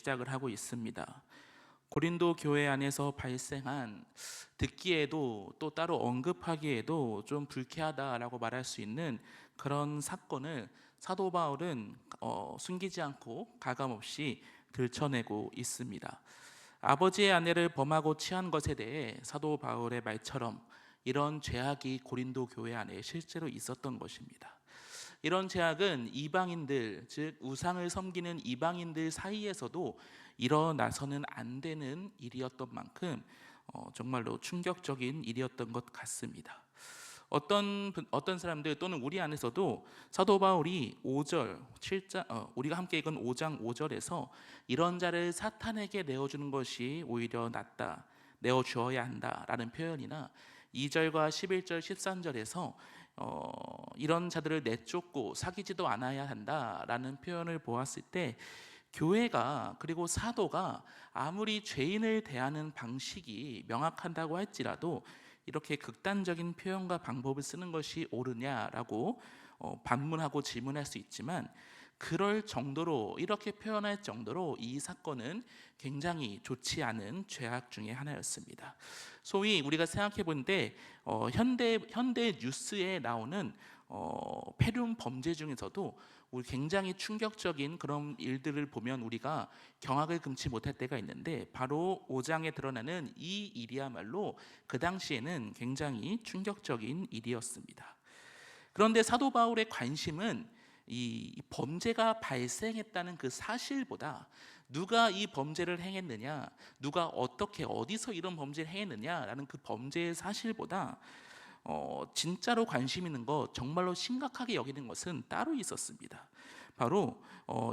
시작을 하고 있습니다. 고린도 교회 안에서 발생한, 듣기에도 또 따로 언급하기에도 좀 불쾌하다라고 말할 수 있는 그런 사건을 사도 바울은 숨기지 않고 가감없이 들춰내고 있습니다. 아버지의 아내를 범하고 취한 것에 대해 사도 바울의 말처럼 이런 죄악이 고린도 교회 안에 실제로 있었던 것입니다. 이런 죄악은 이방인들, 즉 우상을 섬기는 이방인들 사이에서도 일어나서는 안 되는 일이었던 만큼 정말로 충격적인 일이었던 것 같습니다. 어떤 사람들 또는 우리 안에서도 사도 바울이 5절 7장 우리가 함께 읽은 5장 5절에서 이런 자를 사탄에게 내어주는 것이 오히려 낫다, 내어 주어야 한다라는 표현이나 2절과 11절 13절에서 이런 자들을 내쫓고 사귀지도 않아야 한다라는 표현을 보았을 때, 교회가 그리고 사도가 아무리 죄인을 대하는 방식이 명확한다고 할지라도 이렇게 극단적인 표현과 방법을 쓰는 것이 옳으냐라고 반문하고 질문할 수 있지만, 그럴 정도로, 이렇게 표현할 정도로 이 사건은 굉장히 좋지 않은 죄악 중에 하나였습니다. 소위 우리가 생각해 본때 현대 뉴스에 나오는 폐륜 범죄 중에서도 우리 굉장히 충격적인 그런 일들을 보면 우리가 경악을 금치 못할 때가 있는데, 바로 5장에 드러나는 이 일이야말로 그 당시에는 굉장히 충격적인 일이었습니다. 그런데 사도 바울의 관심은 이 범죄가 발생했다는 그 사실보다 누가 이 범죄를 행했느냐, 누가 어떻게 어디서 이런 범죄를 행했느냐라는 그 범죄의 사실보다 진짜로 관심 있는 것, 정말로 심각하게 여기는 것은 따로 있었습니다. 바로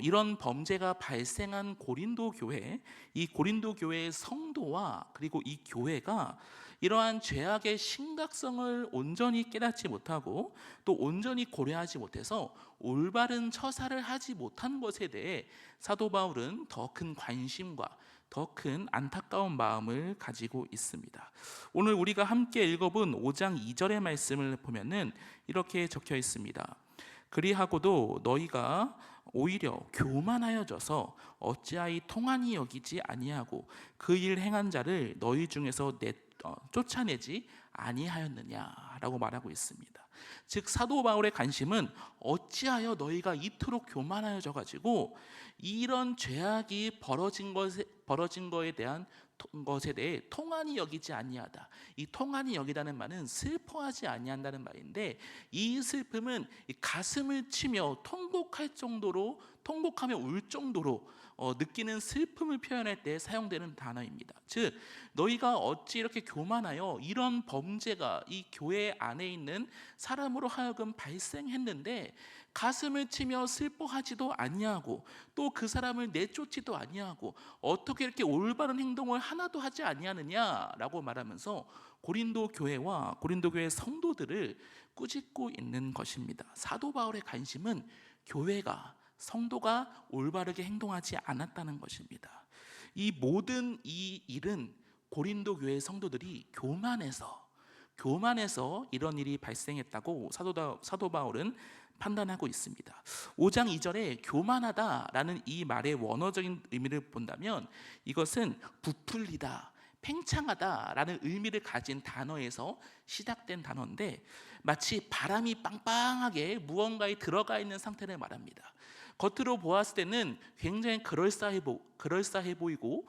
이런 범죄가 발생한 고린도 교회, 이 고린도 교회의 성도와 그리고 이 교회가 이러한 죄악의 심각성을 온전히 깨닫지 못하고 또 온전히 고려하지 못해서 올바른 처사를 하지 못한 것에 대해 사도 바울은 더 큰 관심과 더 큰 안타까운 마음을 가지고 있습니다. 오늘 우리가 함께 읽어본 5장 2절의 말씀을 보면은 이렇게 적혀 있습니다. 그리하고도 너희가 오히려 교만하여져서 어찌하여 통한이 여기지 아니하고 그 일 행한 자를 너희 중에서 쫓아내지 아니하였느냐라고 말하고 있습니다. 즉 사도 바울의 관심은 어찌하여 너희가 이토록 교만하여져 가지고 이런 죄악이 벌어진 거에 대한 것에 대해 통한이 여기지 아니하다. 이 통한이 여기다는 말은 슬퍼하지 아니한다는 말인데, 이 슬픔은 가슴을 치며 통곡할 정도로, 통곡하며 울 정도로 느끼는 슬픔을 표현할 때 사용되는 단어입니다. 즉 너희가 어찌 이렇게 교만하여 이런 범죄가 이 교회 안에 있는 사람으로 하여금 발생했는데 가슴을 치며 슬퍼하지도 아니하고 또 그 사람을 내쫓지도 아니하고 어떻게 이렇게 올바른 행동을 하나도 하지 아니하느냐라고 말하면서 고린도 교회와 고린도 교회 성도들을 꾸짖고 있는 것입니다. 사도 바울의 관심은 교회가, 성도가 올바르게 행동하지 않았다는 것입니다. 이 모든 이 일은 고린도 교회 성도들이 교만해서 이런 일이 발생했다고 사도 바울은 판단하고 있습니다. 5장 2절에 교만하다라는 이 말의 원어적인 의미를 본다면 이것은 부풀리다, 팽창하다라는 의미를 가진 단어에서 시작된 단어인데, 마치 바람이 빵빵하게 무언가에 들어가 있는 상태를 말합니다. 겉으로 보았을 때는 굉장히 그럴싸해 보이고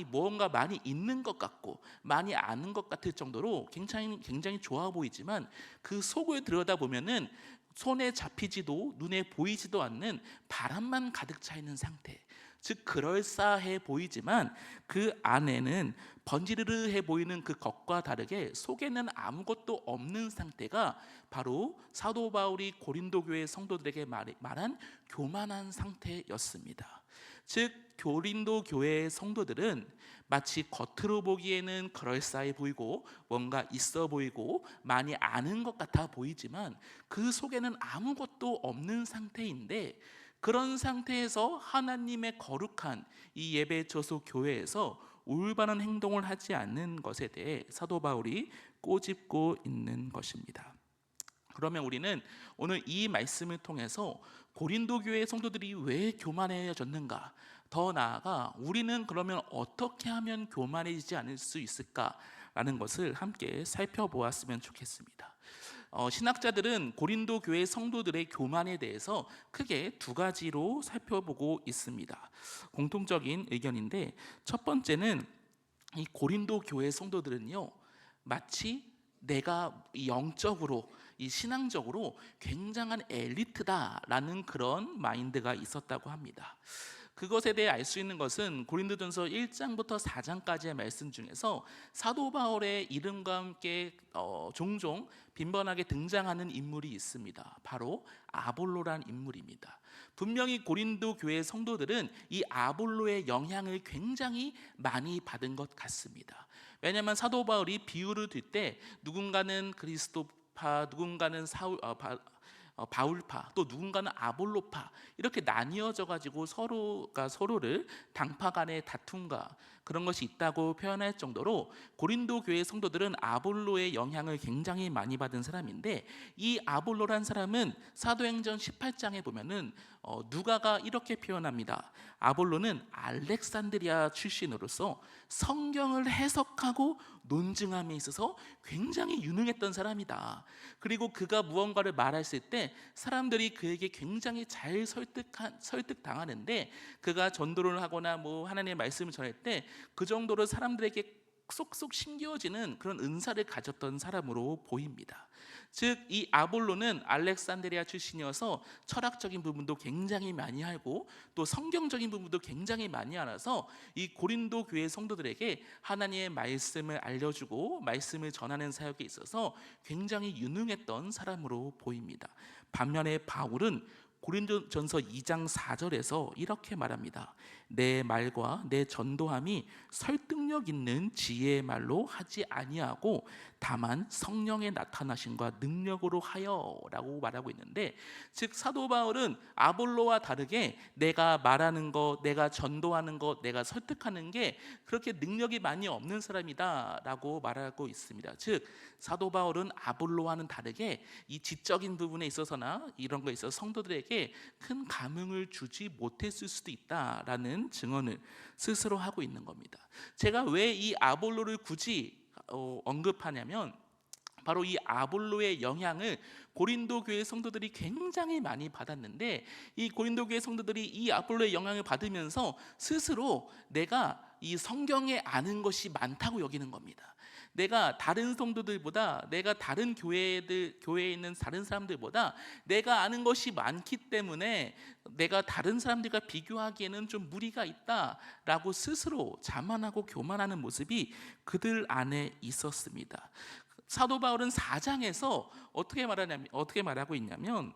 무언가 많이 있는 것 같고 많이 아는 것 같을 정도로 굉장히 좋아 보이지만, 그 속을 들여다보면은 손에 잡히지도 눈에 보이지도 않는 바람만 가득 차 있는 상태, 즉 그럴싸해 보이지만 그 안에는 번지르르해 보이는 그 것과 다르게 속에는 아무것도 없는 상태가 바로 사도 바울이 고린도 교회 성도들에게 말한 교만한 상태였습니다. 즉 고린도 교회의 성도들은 마치 겉으로 보기에는 그럴싸해 보이고 뭔가 있어 보이고 많이 아는 것 같아 보이지만 그 속에는 아무것도 없는 상태인데, 그런 상태에서 하나님의 거룩한 이 예배 처소 교회에서 올바른 행동을 하지 않는 것에 대해 사도 바울이 꼬집고 있는 것입니다. 그러면 우리는 오늘 이 말씀을 통해서 고린도 교회 성도들이 왜 교만해졌는가, 더 나아가 우리는 그러면 어떻게 하면 교만해지지 않을 수 있을까라는 것을 함께 살펴보았으면 좋겠습니다. 신학자들은 고린도 교회 성도들의 교만에 대해서 크게 두 가지로 살펴보고 있습니다. 공통적인 의견인데, 첫 번째는 이 고린도 교회 성도들은요, 마치 내가 이 영적으로, 이 신앙적으로 굉장한 엘리트다라는 그런 마인드가 있었다고 합니다. 그것에 대해 알 수 있는 것은 고린도전서 1장부터 4장까지의 말씀 중에서 사도 바울의 이름과 함께 종종 빈번하게 등장하는 인물이 있습니다. 바로 아볼로란 인물입니다. 분명히 고린도 교회 성도들은 이 아볼로의 영향을 굉장히 많이 받은 것 같습니다. 왜냐하면 사도 바울이 비유를 들 때 누군가는 그리스도파, 누군가는 바울파, 또 누군가는 아볼로파, 이렇게 나뉘어져 가지고 서로가 서로를 당파 간의 다툼과 그런 것이 있다고 표현할 정도로 고린도 교회 성도들은 아볼로의 영향을 굉장히 많이 받은 사람인데, 이 아볼로란 사람은 사도행전 18장에 보면은 누가가 이렇게 표현합니다. 아볼로는 알렉산드리아 출신으로서 성경을 해석하고 논증함에 있어서 굉장히 유능했던 사람이다. 그리고 그가 무언가를 말했을 때 사람들이 그에게 굉장히 잘 설득당하는데, 그가 전도를 하거나 뭐 하나님의 말씀을 전할 때 그 정도로 사람들에게 쏙쏙 심겨지는 그런 은사를 가졌던 사람으로 보입니다. 즉, 이 아볼로는 알렉산드리아 출신이어서 철학적인 부분도 굉장히 많이 알고 또 성경적인 부분도 굉장히 많이 알아서 이 고린도 교회 성도들에게 하나님의 말씀을 알려주고 말씀을 전하는 사역에 있어서 굉장히 유능했던 사람으로 보입니다. 반면에 바울은 고린도전서 2장 4절에서 이렇게 말합니다. 내 말과 내 전도함이 설득력 있는 지혜의 말로 하지 아니하고 다만 성령의 나타나심과 능력으로 하여라고 말하고 있는데, 즉 사도 바울은 아볼로와 다르게 내가 말하는 것, 내가 전도하는 것, 내가 설득하는 게 그렇게 능력이 많이 없는 사람이다라고 말하고 있습니다. 즉 사도 바울은 아볼로와는 다르게 이 지적인 부분에 있어서나 이런 거에 있어서 성도들에게 큰 감흥을 주지 못했을 수도 있다라는 증언을 스스로 하고 있는 겁니다. 제가 왜 이 아볼로를 굳이 언급하냐면, 바로 이 아볼로의 영향을 고린도 교회 성도들이 굉장히 많이 받았는데, 이 고린도 교회 성도들이 이 아볼로의 영향을 받으면서 스스로 내가 이 성경에 아는 것이 많다고 여기는 겁니다. 내가 다른 성도들보다, 내가 다른 교회에 있는 다른 사람들보다 내가 아는 것이 많기 때문에 내가 다른 사람들과 비교하기에는 좀 무리가 있다라고 스스로 자만하고 교만하는 모습이 그들 안에 있었습니다. 사도 바울은 4장에서 어떻게 말하고 있냐면,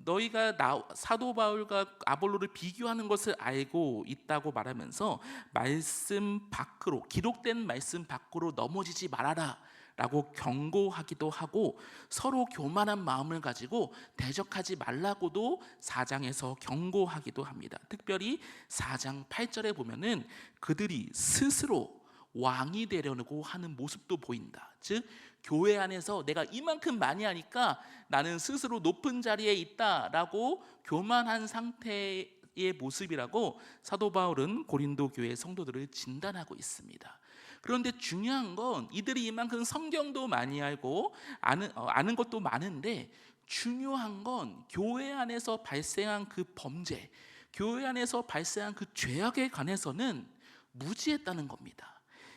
너희가 사도 바울과 아볼로를 비교하는 것을 알고 있다고 말하면서 말씀 밖으로, 기록된 말씀 밖으로 넘어지지 말아라 라고 경고하기도 하고, 서로 교만한 마음을 가지고 대적하지 말라고도 4장에서 경고하기도 합니다. 특별히 4장 8절에 보면은 그들이 스스로 왕이 되려고 하는 모습도 보인다. 즉 교회 안에서 내가 이만큼 많이 하니까 나는 스스로 높은 자리에 있다라고 교만한 상태의 모습이라고 사도 바울은 고린도 교회 성도들을 진단하고 있습니다. 그런데 중요한 건 이들이 이만큼 성경도 많이 알고 아는 것도 많은데, 중요한 건 교회 안에서 발생한 그 범죄, 교회 안에서 발생한 그 죄악에 관해서는 무지했다는 겁니다.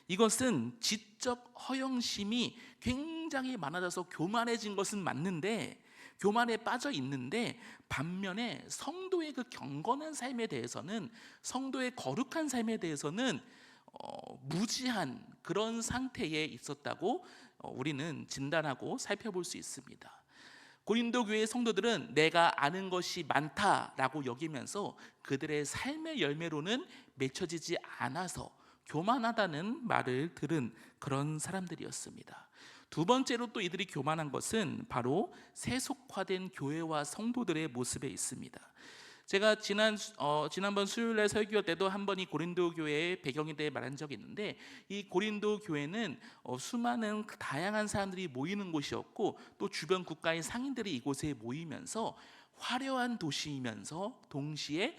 이것은 지적 허영심이 굉장히 많아져서 교만해진 것은 맞는데, 교만에 빠져 있는데, 반면에 성도의 그 경건한 삶에 대해서는, 성도의 거룩한 삶에 대해서는 무지한 그런 상태에 있었다고 우리는 진단하고 살펴볼 수 있습니다. 고린도 교회 성도들은 내가 아는 것이 많다라고 여기면서 그들의 삶의 열매로는 맺혀지지 않아서 교만하다는 말을 들은 그런 사람들이었습니다. 두 번째로 또 이들이 교만한 것은 바로 세속화된 교회와 성도들의 모습에 있습니다. 제가 지난번 수요일날 설교 때도 한 번 이 고린도 교회의 배경에 대해 말한 적이 있는데, 이 고린도 교회는 수많은 다양한 사람들이 모이는 곳이었고, 또 주변 국가의 상인들이 이곳에 모이면서 화려한 도시이면서 동시에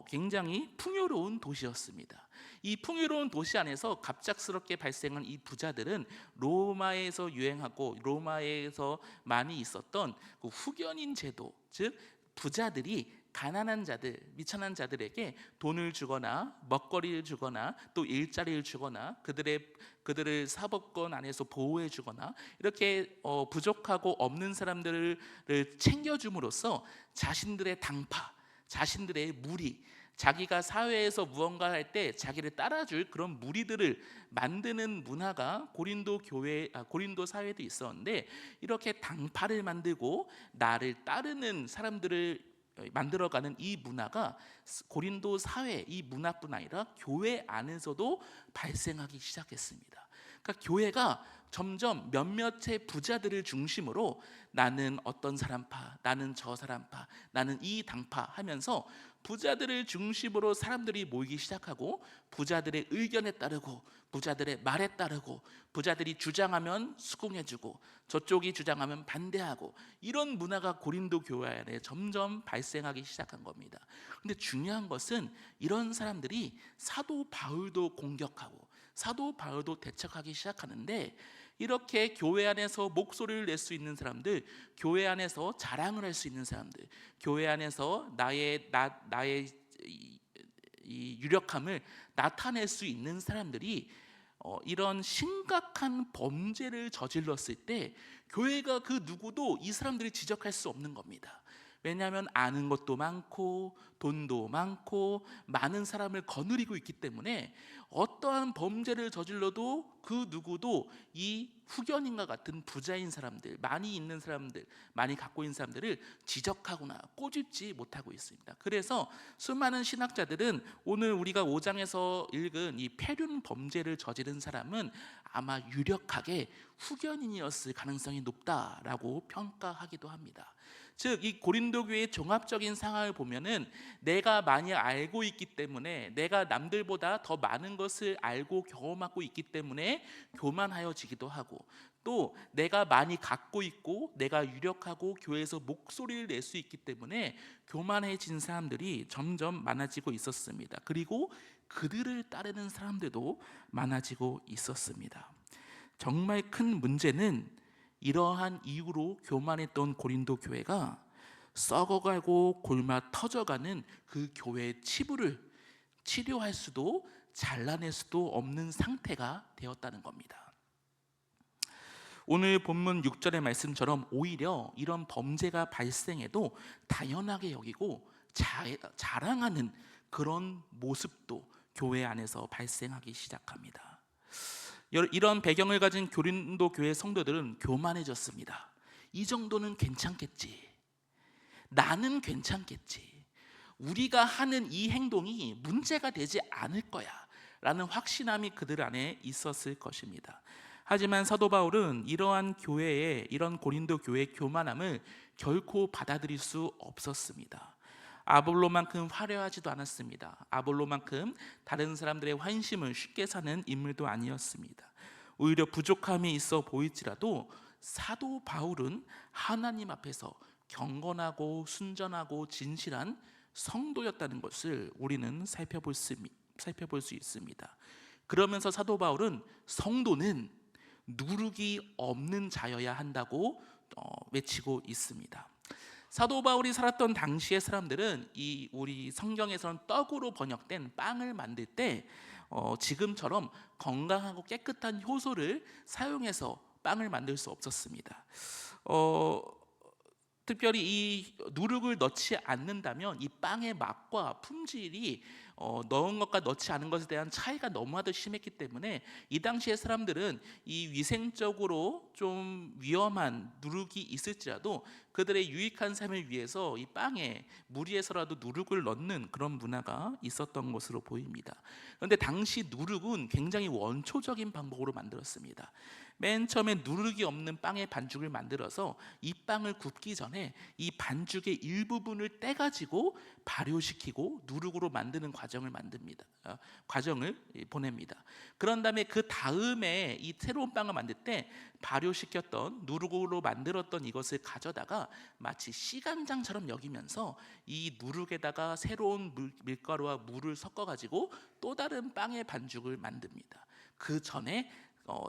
굉장히 풍요로운 도시였습니다. 이 풍요로운 도시 안에서 갑작스럽게 발생한 이 부자들은 로마에서 유행하고 로마에서 많이 있었던 그 후견인 제도, 즉 부자들이 가난한 자들, 미천한 자들에게 돈을 주거나 먹거리를 주거나 또 일자리를 주거나 그들을 사법권 안에서 보호해 주거나 이렇게 부족하고 없는 사람들을 챙겨줌으로써 자신들의 당파, 자신들의 무리, 자기가 사회에서 무언가 할 때 자기를 따라줄 그런 무리들을 만드는 문화가 고린도 사회도 있었는데, 이렇게 당파를 만들고 나를 따르는 사람들을 만들어가는 이 문화가 고린도 사회 이 문화뿐 아니라 교회 안에서도 발생하기 시작했습니다. 그러니까 교회가 점점 몇몇의 부자들을 중심으로 나는 어떤 사람파, 나는 저 사람파, 나는 이 당파 하면서 부자들을 중심으로 사람들이 모이기 시작하고, 부자들의 의견에 따르고 부자들의 말에 따르고, 부자들이 주장하면 수긍해주고 저쪽이 주장하면 반대하고, 이런 문화가 고린도 교회 안에 점점 발생하기 시작한 겁니다. 근데 중요한 것은 이런 사람들이 사도 바울도 공격하고 사도 바울도 대적하기 시작하는데, 이렇게 교회 안에서 목소리를 낼 수 있는 사람들, 교회 안에서 자랑을 할 수 있는 사람들, 교회 안에서 나의 이 유력함을 나타낼 수 있는 사람들이 이런 심각한 범죄를 저질렀을 때 교회가 그 누구도 이 사람들을 지적할 수 없는 겁니다. 왜냐하면 아는 것도 많고 돈도 많고 많은 사람을 거느리고 있기 때문에 어떠한 범죄를 저질러도 그 누구도 이 후견인과 같은 부자인 사람들, 많이 있는 사람들, 많이 갖고 있는 사람들을 지적하거나 꼬집지 못하고 있습니다. 그래서 수많은 신학자들은 오늘 우리가 5장에서 읽은 이 폐륜 범죄를 저지른 사람은 아마 유력하게 후견인이었을 가능성이 높다라고 평가하기도 합니다. 즉 이 고린도 교회의 종합적인 상황을 보면은 내가 많이 알고 있기 때문에, 내가 남들보다 더 많은 것을 알고 경험하고 있기 때문에 교만하여지기도 하고, 또 내가 많이 갖고 있고 내가 유력하고 교회에서 목소리를 낼 수 있기 때문에 교만해진 사람들이 점점 많아지고 있었습니다. 그리고 그들을 따르는 사람들도 많아지고 있었습니다. 정말 큰 문제는 이러한 이유로 교만했던 고린도 교회가 썩어가고 골마 터져가는 그 교회의 치부를 치료할 수도 잘라낼 수도 없는 상태가 되었다는 겁니다. 오늘 본문 6절의 말씀처럼 오히려 이런 범죄가 발생해도 당연하게 여기고 자랑하는 그런 모습도 교회 안에서 발생하기 시작합니다. 이런 배경을 가진 고린도 교회 성도들은 교만해졌습니다. 이 정도는 괜찮겠지, 나는 괜찮겠지, 우리가 하는 이 행동이 문제가 되지 않을 거야 라는 확신함이 그들 안에 있었을 것입니다. 하지만 사도 바울은 이러한 이런 고린도 교회의 교만함을 결코 받아들일 수 없었습니다. 아볼로만큼 화려하지도 않았습니다. 아볼로만큼 다른 사람들의 환심을 쉽게 사는 인물도 아니었습니다. 오히려 부족함이 있어 보일지라도 사도 바울은 하나님 앞에서 경건하고 순전하고 진실한 성도였다는 것을 우리는 살펴볼 수 있습니다. 그러면서 사도 바울은 성도는 누룩이 없는 자여야 한다고 외치고 있습니다. 사도 바울이 살았던 당시의 사람들은 우리 성경에서는 떡으로 번역된 빵을 만들 때 지금처럼 건강하고 깨끗한 효소를 사용해서 빵을 만들 수 없었습니다. 특별히 이 누룩을 넣지 않는다면 이 빵의 맛과 품질이 넣은 것과 넣지 않은 것에 대한 차이가 너무나도 심했기 때문에 이 당시의 사람들은 이 위생적으로 좀 위험한 누룩이 있을지라도 그들의 유익한 삶을 위해서 이 빵에 무리해서라도 누룩을 넣는 그런 문화가 있었던 것으로 보입니다. 그런데 당시 누룩은 굉장히 원초적인 방법으로 만들었습니다. 맨 처음에 누룩이 없는 빵의 반죽을 만들어서 이 빵을 굽기 전에 이 반죽의 일부분을 떼가지고 발효시키고 누룩으로 만드는 과정을 보냅니다. 그런 다음에 그 다음에 이 새로운 빵을 만들 때 발효시켰던 누룩으로 만들었던 이것을 가져다가 마치 씨간장처럼 여기면서 이 누룩에다가 새로운 밀가루와 물을 섞어가지고 또 다른 빵의 반죽을 만듭니다. 그 전에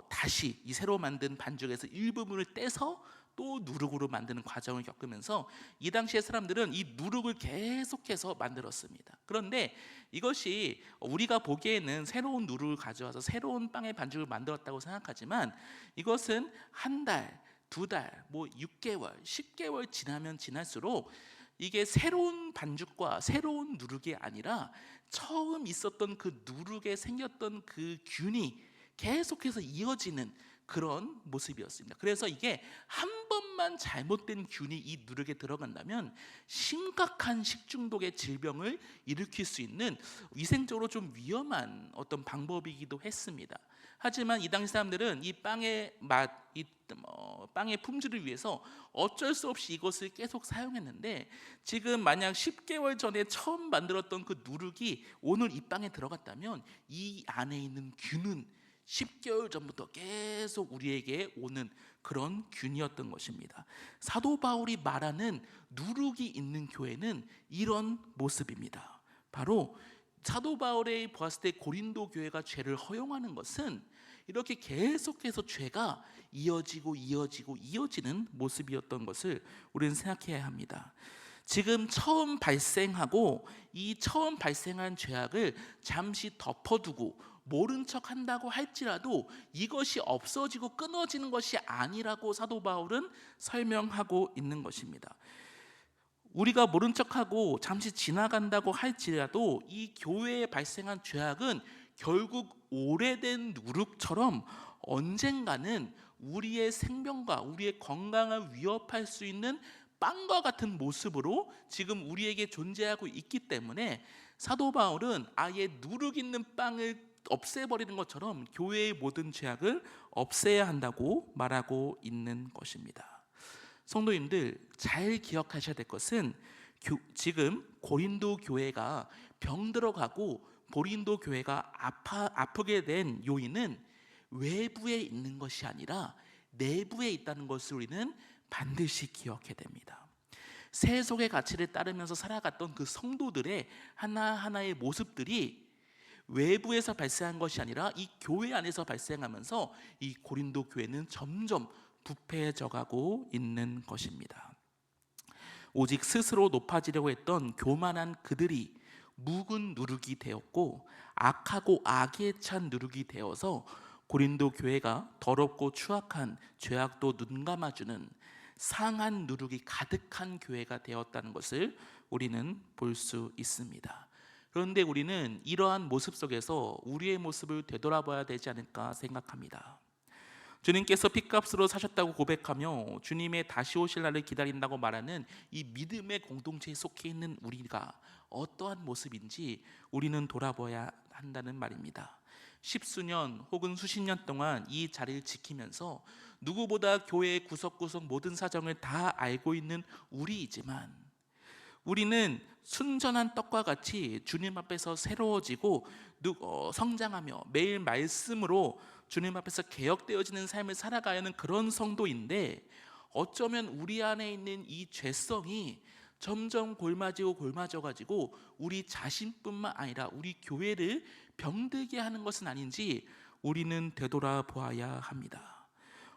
다시 이 새로 만든 반죽에서 일부분을 떼서 또 누룩으로 만드는 과정을 겪으면서 이 당시의 사람들은 이 누룩을 계속해서 만들었습니다. 그런데 이것이 우리가 보기에는 새로운 누룩을 가져와서 새로운 빵의 반죽을 만들었다고 생각하지만 이것은 한 달, 두 달, 6개월, 10개월 지나면 지날수록 이게 새로운 반죽과 새로운 누룩이 아니라 처음 있었던 그 누룩에 생겼던 그 균이 계속해서 이어지는 그런 모습이었습니다. 그래서 이게 한 번만 잘못된 균이 이 누룩에 들어간다면 심각한 식중독의 질병을 일으킬 수 있는 위생적으로 좀 위험한 어떤 방법이기도 했습니다. 하지만 이 당시 사람들은 이 빵의 맛, 빵의 품질을 위해서 어쩔 수 없이 이것을 계속 사용했는데 지금 만약 10개월 전에 처음 만들었던 그 누룩이 오늘 이 빵에 들어갔다면 이 안에 있는 균은 10개월 전부터 계속 우리에게 오는 그런 균이었던 것입니다. 사도 바울이 말하는 누룩이 있는 교회는 이런 모습입니다. 바로 사도 바울이 보았을 때 고린도 교회가 죄를 허용하는 것은 이렇게 계속해서 죄가 이어지는 모습이었던 것을 우리는 생각해야 합니다. 지금 처음 발생하고 이 처음 발생한 죄악을 잠시 덮어두고 모른 척 한다고 할지라도 이것이 없어지고 끊어지는 것이 아니라고 사도 바울은 설명하고 있는 것입니다. 우리가 모른 척하고 잠시 지나간다고 할지라도 이 교회에 발생한 죄악은 결국 오래된 누룩처럼 언젠가는 우리의 생명과 우리의 건강을 위협할 수 있는 빵과 같은 모습으로 지금 우리에게 존재하고 있기 때문에 사도 바울은 아예 누룩 있는 빵을 없애버리는 것처럼 교회의 모든 죄악을 없애야 한다고 말하고 있는 것입니다. 성도님들, 잘 기억하셔야 될 것은 지금 고린도 교회가 병들어가고 고린도 교회가 아프게 된 요인은 외부에 있는 것이 아니라 내부에 있다는 것을 우리는 반드시 기억해야 됩니다. 세속의 가치를 따르면서 살아갔던 그 성도들의 하나하나의 모습들이 외부에서 발생한 것이 아니라 이 교회 안에서 발생하면서 이 고린도 교회는 점점 부패해져 가고 있는 것입니다. 오직 스스로 높아지려고 했던 교만한 그들이 묵은 누룩이 되었고 악하고 악에 찬 누룩이 되어서 고린도 교회가 더럽고 추악한 죄악도 눈감아주는 상한 누룩이 가득한 교회가 되었다는 것을 우리는 볼 수 있습니다. 그런데 우리는 이러한 모습 속에서 우리의 모습을 되돌아봐야 되지 않을까 생각합니다. 주님께서 핏값으로 사셨다고 고백하며 주님의 다시 오실 날을 기다린다고 말하는 이 믿음의 공동체에 속해 있는 우리가 어떠한 모습인지 우리는 돌아봐야 한다는 말입니다. 십수년 혹은 수십 년 동안 이 자리를 지키면서 누구보다 교회의 구석구석 모든 사정을 다 알고 있는 우리이지만 우리는 순전한 떡과 같이 주님 앞에서 새로워지고 성장하며 매일 말씀으로 주님 앞에서 개혁되어지는 삶을 살아가야 하는 그런 성도인데 어쩌면 우리 안에 있는 이 죄성이 점점 골마져가지고 우리 자신뿐만 아니라 우리 교회를 병들게 하는 것은 아닌지 우리는 되돌아보아야 합니다.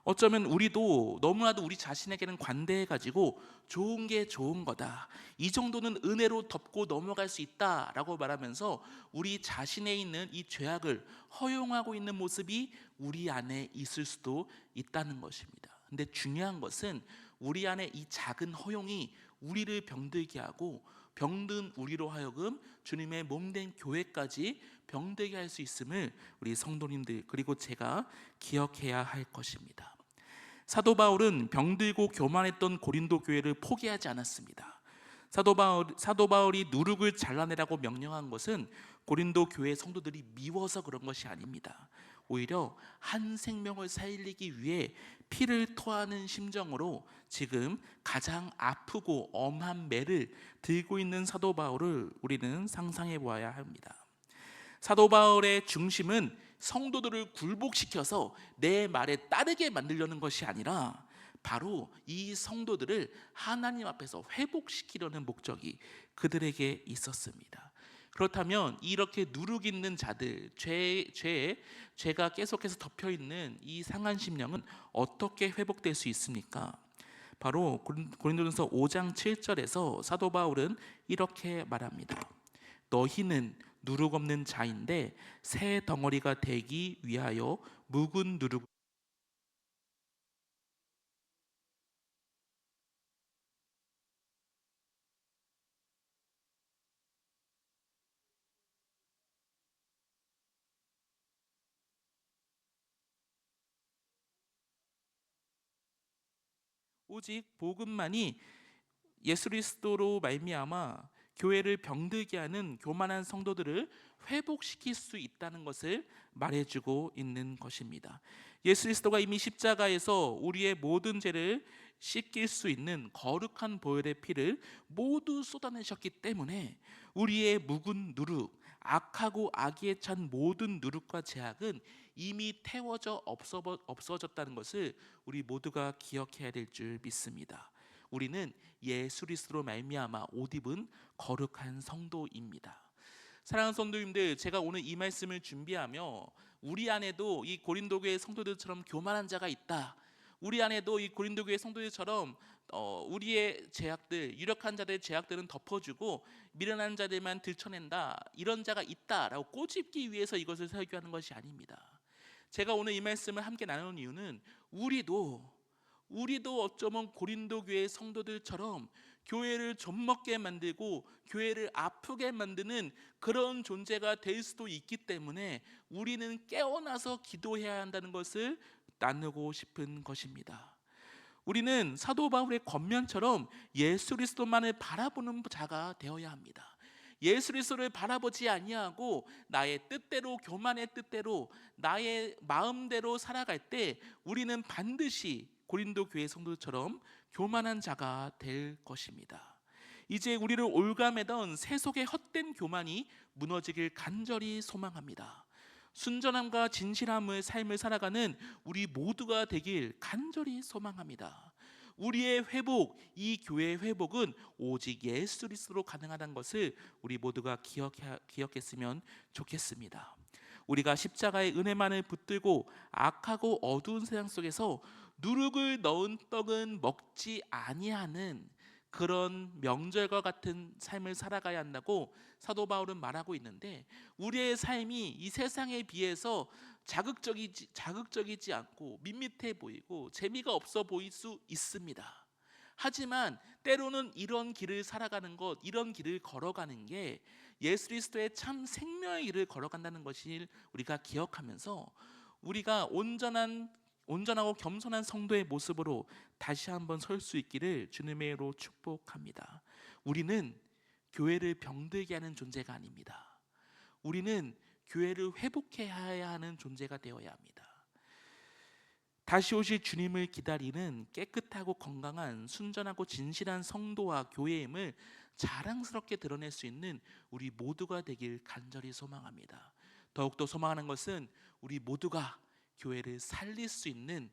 어쩌면 우리도 너무나도 우리 자신에게는 관대해가지고 좋은 게 좋은 거다, 이 정도는 은혜로 덮고 넘어갈 수 있다라고 말하면서 우리 자신에 있는 이 죄악을 허용하고 있는 모습이 우리 안에 있을 수도 있다는 것입니다. 근데 중요한 것은 우리 안에 이 작은 허용이 우리를 병들게 하고 병든 우리로 하여금 주님의 몸된 교회까지 병들게 할 수 있음을 우리 성도님들 그리고 제가 기억해야 할 것입니다. 사도 바울은 병들고 교만했던 고린도 교회를 포기하지 않았습니다. 사도 바울이 누룩을 잘라내라고 명령한 것은 고린도 교회 성도들이 미워서 그런 것이 아닙니다. 오히려 한 생명을 살리기 위해 피를 토하는 심정으로 지금 가장 아프고 엄한 매를 들고 있는 사도 바울을 우리는 상상해 보아야 합니다. 사도 바울의 중심은 성도들을 굴복시켜서 내 말에 따르게 만들려는 것이 아니라 바로 이 성도들을 하나님 앞에서 회복시키려는 목적이 그들에게 있었습니다. 그렇다면 이렇게 누룩 있는 자들, 죄가 계속해서 덮여 있는 이 상한 심령은 어떻게 회복될 수 있습니까? 바로 고린도전서 5장 7절에서 사도 바울은 이렇게 말합니다. 너희는 누룩 없는 자인데 새 덩어리가 되기 위하여 묵은 누룩 오직 복음만이 예수 그리스도로 말미암아 교회를 병들게 하는 교만한 성도들을 회복시킬 수 있다는 것을 말해주고 있는 것입니다. 예수 그리스도가 이미 십자가에서 우리의 모든 죄를 씻길 수 있는 거룩한 보혈의 피를 모두 쏟아내셨기 때문에 우리의 묵은 누룩, 악하고 악에 찬 모든 누룩과 죄악은 이미 태워져 없어졌다는 것을 우리 모두가 기억해야 될 줄 믿습니다. 우리는 예수 그리스도로 말미암아 옷 입은 거룩한 성도입니다. 사랑하는 성도님들, 제가 오늘 이 말씀을 준비하며 우리 안에도 이 고린도 교회 성도들처럼 교만한 자가 있다. 우리 안에도 이 고린도 교회 성도들처럼 우리의 죄악들, 유력한 자들의 죄악들은 덮어주고 미련한 자들만 들춰낸다. 이런 자가 있다라고 꼬집기 위해서 이것을 설교하는 것이 아닙니다. 제가 오늘 이 말씀을 함께 나누는 이유는 우리도 어쩌면 고린도 교회 성도들처럼 교회를 좀먹게 만들고 교회를 아프게 만드는 그런 존재가 될 수도 있기 때문에 우리는 깨어나서 기도해야 한다는 것을 나누고 싶은 것입니다. 우리는 사도 바울의 겉면처럼 예수 그리스도만을 바라보는 자가 되어야 합니다. 예수 그리스도를 바라보지 아니하고 나의 뜻대로, 교만의 뜻대로, 나의 마음대로 살아갈 때 우리는 반드시 고린도 교회 성도처럼 교만한 자가 될 것입니다. 이제 우리를 올가매던 세속의 헛된 교만이 무너지길 간절히 소망합니다. 순전함과 진실함의 삶을 살아가는 우리 모두가 되길 간절히 소망합니다. 우리의 회복, 이 교회의 회복은 오직 예수 그리스도로 가능하다는 것을 우리 모두가 기억했으면 좋겠습니다. 우리가 십자가의 은혜만을 붙들고 악하고 어두운 세상 속에서 누룩을 넣은 떡은 먹지 아니하는 그런 명절과 같은 삶을 살아가야 한다고 사도 바울은 말하고 있는데, 우리의 삶이 이 세상에 비해서 자극적이지 않고 밋밋해 보이고 재미가 없어 보일 수 있습니다. 하지만 때로는 이런 길을 살아가는 것, 이런 길을 걸어가는 게 예수 그리스도의 참 생명의 길을 걸어간다는 것을 우리가 기억하면서 우리가 온전하고 겸손한 성도의 모습으로 다시 한번 설 수 있기를 주님의 이름으로 축복합니다. 우리는 교회를 병들게 하는 존재가 아닙니다. 우리는 교회를 회복해야 하는 존재가 되어야 합니다. 다시 오실 주님을 기다리는 깨끗하고 건강한 순전하고 진실한 성도와 교회임을 자랑스럽게 드러낼 수 있는 우리 모두가 되길 간절히 소망합니다. 더욱더 소망하는 것은 우리 모두가 교회를 살릴 수 있는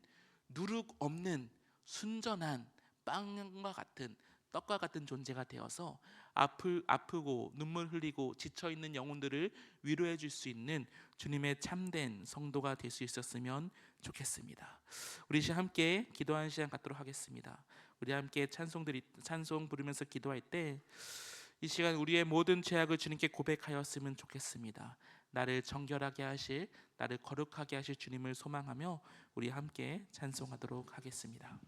누룩 없는 순전한 빵과 같은 떡과 같은 존재가 되어서 아프고 눈물 흘리고 지쳐있는 영혼들을 위로해 줄 수 있는 주님의 참된 성도가 될 수 있었으면 좋겠습니다. 우리 함께 기도하는 시간 갖도록 하겠습니다. 우리 함께 찬송 부르면서 기도할 때 이 시간 우리의 모든 죄악을 주님께 고백하였으면 좋겠습니다. 나를 정결하게 하실, 나를 거룩하게 하실 주님을 소망하며 우리 함께 찬송하도록 하겠습니다.